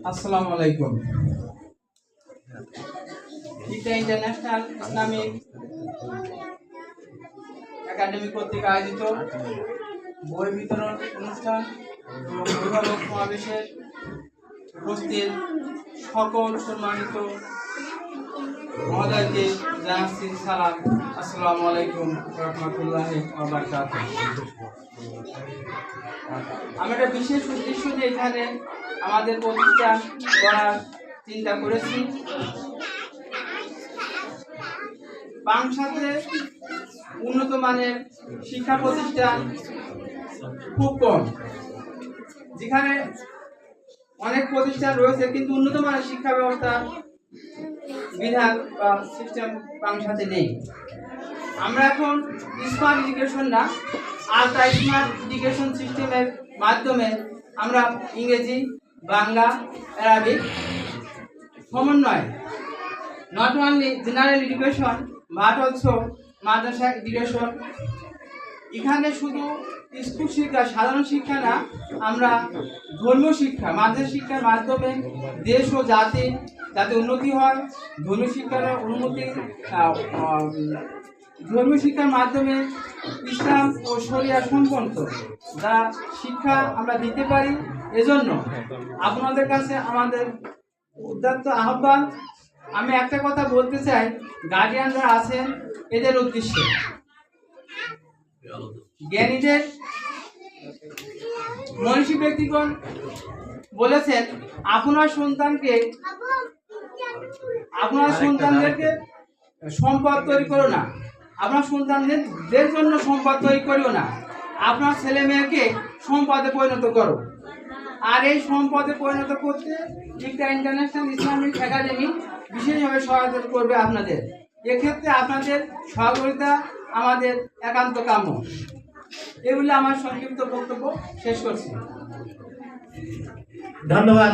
আসসালামু আলাইকুম। International Islamic academy কর্তৃক আয়োজিত বই বিতরণ অনুষ্ঠান এবং অভিভাবক সমাবেশের উপস্থিত সকল সম্মানিত মহোদয়কে জানাচ্ছি সালাম। আসসালামু আলাইকুম রহমতুল্লাহি ওয়া বারাকাতুহু। আমি একটা বিশেষ উদ্দেশ্য নিয়ে এখানে আমাদের প্রতিষ্ঠান করার চিন্তা করেছি। বাংলাদেশে উন্নত মানের শিক্ষা প্রতিষ্ঠান খুব কম, যেখানে অনেক প্রতিষ্ঠান রয়েছে কিন্তু উন্নত মানের শিক্ষা ব্যবস্থা বিধান বা সিস্টেম বাংলাদেশে নেই। আমরা এখন স্মার্ট এডুকেশন না, আলট্রা স্মার্ট এডুকেশন সিস্টেমের মাধ্যমে আমরা ইংরেজি, বাংলা, আরবিক সমন্বয় not only general education but also Madrasa education. এখানে শুধু স্কুল শিক্ষা, সাধারণ শিক্ষা না, আমরা ধর্মীয় শিক্ষা, মাদ্রাসা শিক্ষার মাধ্যমে দেশ ও জাতি যাতে উন্নতি হয়, ধর্মীয় শিক্ষার অনুমতি, ধর্মীয় শিক্ষার মাধ্যমে ইসলাম ও শরিয়া সম্পন্ন যা শিক্ষা আমরা দিতে পারি। এজন্য আপনাদের কাছে আমাদের উদাত্ত আহ্বান। আমি একটা কথা বলতে চাই গার্ডিয়ানরা আছেন এদের উদ্দেশ্যে, জ্ঞানীদের মনীষী ব্যক্তিগণ বলেছেন আপনার সন্তানদেরকে সম্পদ তৈরি করো না, আপনার সন্তানদের জন্য সম্পদ তৈরি করিও না, আপনার ছেলে মেয়েকে সম্পদে পরিণত করো। আর এই সম্পদে পরিণত করতে ইন্টারন্যাশনাল ইসলামিক একাডেমি বিশেষভাবে সহায়তা করবে আপনাদের। এক্ষেত্রে আপনাদের সহযোগিতা আমাদের একান্ত কাম্য। এগুলো আমার সংক্ষিপ্ত বক্তব্য শেষ করছি। ধন্যবাদ।